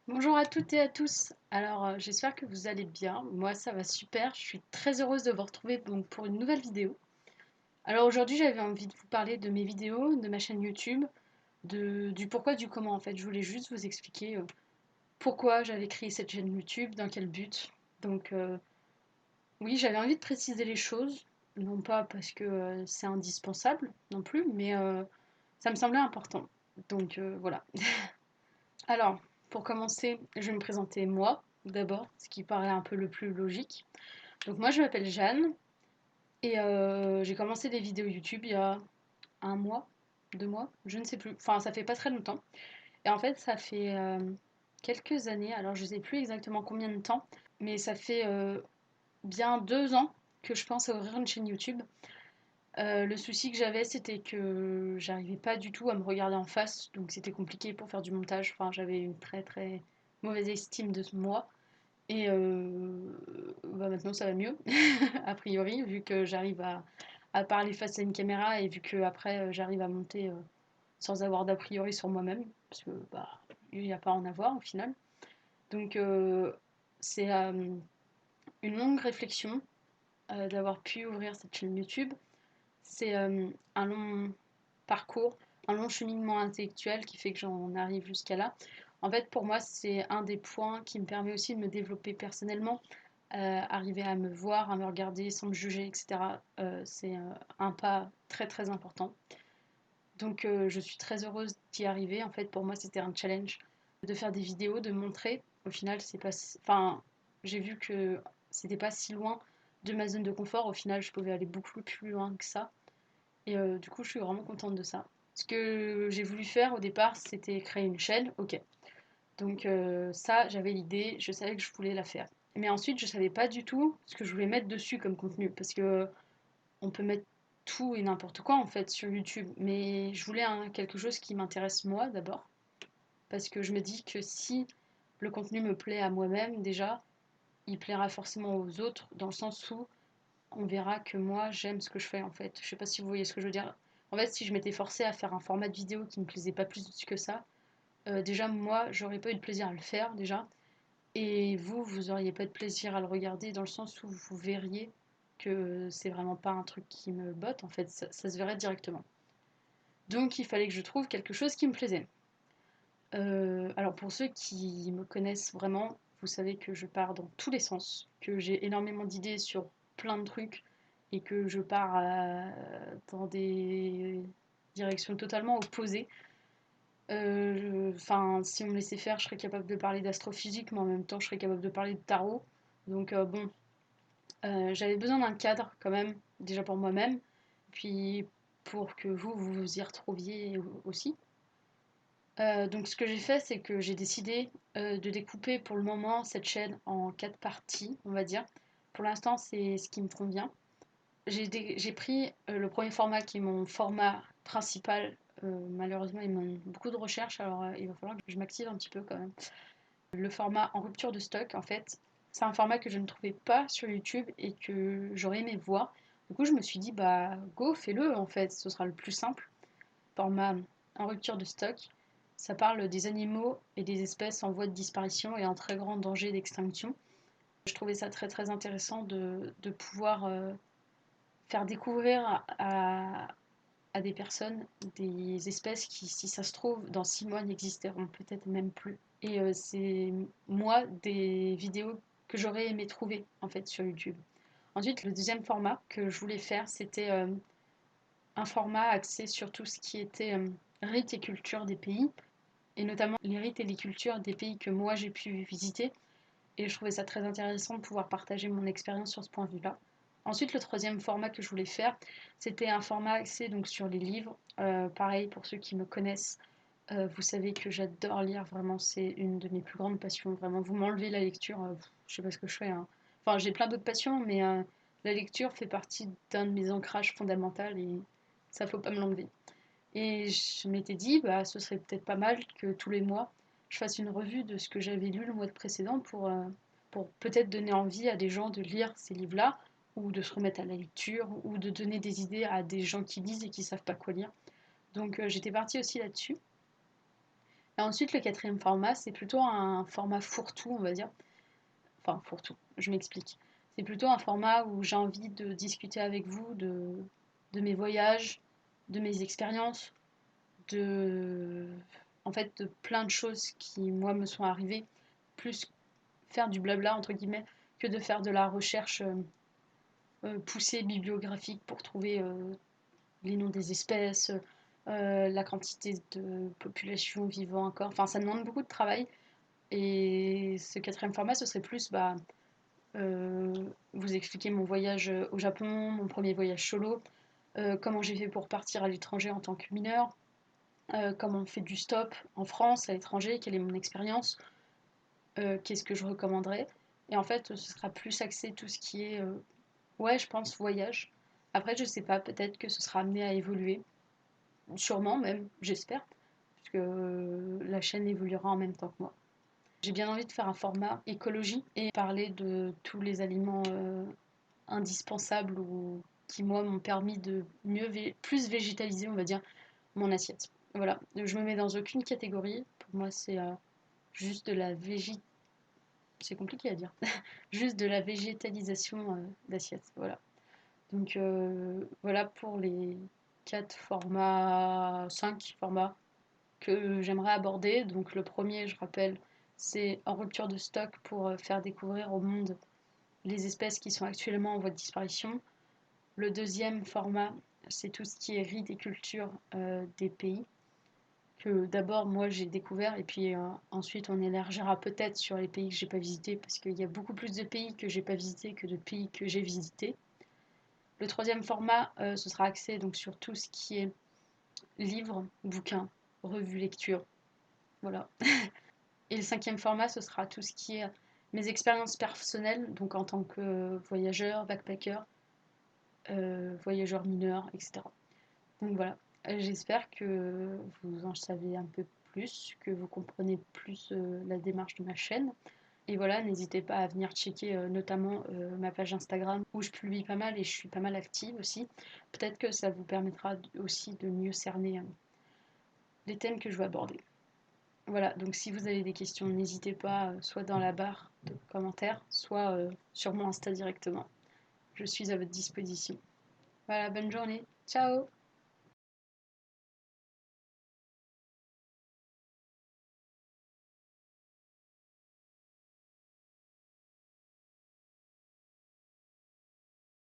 Bonjour à toutes et à tous. Alors, j'espère que vous allez bien. Moi, ça va super. Je suis très heureuse de vous retrouver donc, pour une nouvelle vidéo. Alors aujourd'hui, j'avais envie de vous parler de mes vidéos, de ma chaîne YouTube, du pourquoi, du comment en fait. Je voulais juste vous expliquer pourquoi j'avais créé cette chaîne YouTube, dans quel but. Donc oui, j'avais envie de préciser les choses, non pas parce que c'est indispensable non plus, mais ça me semblait important. Donc voilà. Alors, pour commencer, je vais me présenter moi, d'abord, ce qui paraît un peu le plus logique. Donc moi, je m'appelle Jeanne, et j'ai commencé des vidéos YouTube il y a un mois, 2 mois, je ne sais plus. Enfin, ça fait pas très longtemps. Et en fait, ça fait quelques années, alors je sais plus exactement combien de temps, mais ça fait bien 2 ans que je pense à ouvrir une chaîne YouTube. Le souci que j'avais, c'était que j'arrivais pas du tout à me regarder en face, donc c'était compliqué pour faire du montage. Enfin, j'avais une très très mauvaise estime de moi. Et bah maintenant, ça va mieux, a priori, vu que j'arrive à parler face à une caméra et vu que après j'arrive à monter sans avoir d'a priori sur moi-même, parce que bah il n'y a pas à en avoir au final. Donc c'est une longue réflexion d'avoir pu ouvrir cette chaîne YouTube. C'est un long parcours, un long cheminement intellectuel qui fait que j'en arrive jusqu'à là. En fait, pour moi, c'est un des points qui me permet aussi de me développer personnellement, arriver à me voir, à me regarder sans me juger, etc. C'est un pas très très important. Donc je suis très heureuse d'y arriver. En fait, pour moi, c'était un challenge de faire des vidéos, de montrer. Au final, c'est pas, enfin, j'ai vu que c'était pas si loin de ma zone de confort. Au final, je pouvais aller beaucoup plus loin que ça. Et du coup, je suis vraiment contente de ça. Ce que j'ai voulu faire au départ, c'était créer une chaîne, ok. Donc ça, j'avais l'idée, je savais que je voulais la faire. Mais ensuite, je savais pas du tout ce que je voulais mettre dessus comme contenu, parce que on peut mettre tout et n'importe quoi en fait sur YouTube. Mais je voulais quelque chose qui m'intéresse moi d'abord, parce que je me dis que si le contenu me plaît à moi-même déjà, il plaira forcément aux autres, dans le sens où on verra que moi j'aime ce que je fais en fait. Je sais pas si vous voyez ce que je veux dire. En fait, si je m'étais forcée à faire un format de vidéo qui me plaisait pas plus que ça, déjà moi j'aurais pas eu de plaisir à le faire déjà. Et vous, vous auriez pas de plaisir à le regarder dans le sens où vous verriez que c'est vraiment pas un truc qui me botte, en fait, ça se verrait directement. Donc il fallait que je trouve quelque chose qui me plaisait. Alors pour ceux qui me connaissent vraiment, vous savez que je pars dans tous les sens, que j'ai énormément d'idées sur plein de trucs et que je pars dans des directions totalement opposées. Enfin, si on me laissait faire, je serais capable de parler d'astrophysique, mais en même temps, je serais capable de parler de tarot. Donc bon, j'avais besoin d'un cadre quand même, déjà pour moi-même, puis pour que vous vous y retrouviez aussi. Donc ce que j'ai fait, c'est que j'ai décidé de découper pour le moment cette chaîne en 4 parties, on va dire. Pour l'instant, c'est ce qui me convient. J'ai pris le premier format qui est mon format principal. Malheureusement, il manque beaucoup de recherches, alors il va falloir que je m'active un petit peu quand même. Le format en rupture de stock, en fait, c'est un format que je ne trouvais pas sur YouTube et que j'aurais aimé voir. Du coup, je me suis dit, bah go, fais-le en fait, ce sera le plus simple. Format en rupture de stock, ça parle des animaux et des espèces en voie de disparition et en très grand danger d'extinction. Je trouvais ça très très intéressant de pouvoir faire découvrir à des personnes des espèces qui, si ça se trouve, dans 6 mois n'existeront peut-être même plus. Et c'est moi des vidéos que j'aurais aimé trouver en fait sur YouTube. Ensuite, le deuxième format que je voulais faire, c'était un format axé sur tout ce qui était rites et culture des pays, et notamment les rites et les cultures des pays que moi j'ai pu visiter. Et je trouvais ça très intéressant de pouvoir partager mon expérience sur ce point de vue-là. Ensuite, le troisième format que je voulais faire, c'était un format axé donc sur les livres. Pareil, pour ceux qui me connaissent, vous savez que j'adore lire, vraiment, c'est une de mes plus grandes passions. Vraiment, vous m'enlevez la lecture, je sais pas ce que je fais, hein. Enfin, j'ai plein d'autres passions, mais la lecture fait partie d'un de mes ancrages fondamentaux et ça, faut pas me l'enlever. Et je m'étais dit, bah, ce serait peut-être pas mal que tous les mois, je fasse une revue de ce que j'avais lu le mois précédent pour peut-être donner envie à des gens de lire ces livres-là, ou de se remettre à la lecture, ou de donner des idées à des gens qui lisent et qui savent pas quoi lire. Donc j'étais partie aussi là-dessus. Et Ensuite, le quatrième format, c'est plutôt un format fourre-tout, on va dire. Enfin, fourre-tout, je m'explique. C'est plutôt un format où j'ai envie de discuter avec vous de mes voyages, de mes expériences, de, en fait, de plein de choses qui, moi, me sont arrivées, plus faire du blabla, entre guillemets, que de faire de la recherche poussée bibliographique pour trouver les noms des espèces, la quantité de population vivant encore. Enfin, ça demande beaucoup de travail. Et ce quatrième format, ce serait plus vous expliquer mon voyage au Japon, mon premier voyage solo, comment j'ai fait pour partir à l'étranger en tant que mineur, comment on fait du stop en France, à l'étranger, quelle est mon expérience, qu'est-ce que je recommanderais. Et en fait, ce sera plus axé tout ce qui est, ouais, je pense, voyage. Après, je sais pas, peut-être que ce sera amené à évoluer, sûrement même, j'espère, parce que la chaîne évoluera en même temps que moi. J'ai bien envie de faire un format écologie et parler de tous les aliments indispensables ou qui, moi, m'ont permis de plus végétaliser, on va dire, mon assiette. Voilà, je me mets dans aucune catégorie. Pour moi, c'est juste de la C'est compliqué à dire. Juste de la végétalisation d'assiette. Voilà. Donc, voilà pour les 5 formats que j'aimerais aborder. Donc, le premier, je rappelle, c'est en rupture de stock pour faire découvrir au monde les espèces qui sont actuellement en voie de disparition. Le deuxième format, c'est tout ce qui est rites et culture des pays, que d'abord moi j'ai découvert, et puis ensuite on élargira peut-être sur les pays que j'ai pas visités, parce qu'il y a beaucoup plus de pays que j'ai pas visités que de pays que j'ai visités. Le troisième format, ce sera axé donc sur tout ce qui est livres, bouquins, revues, lecture, voilà. Et le cinquième format, ce sera tout ce qui est mes expériences personnelles, donc en tant que voyageur, backpacker, voyageur mineur, etc. Donc voilà, j'espère que vous en savez un peu plus, que vous comprenez plus la démarche de ma chaîne. Et voilà, n'hésitez pas à venir checker notamment ma page Instagram où je publie pas mal et je suis pas mal active aussi. Peut-être que ça vous permettra aussi de mieux cerner les thèmes que je vais aborder. Voilà, donc si vous avez des questions, n'hésitez pas, soit dans la barre de commentaires, soit sur mon Insta directement. Je suis à votre disposition. Voilà, bonne journée. Ciao!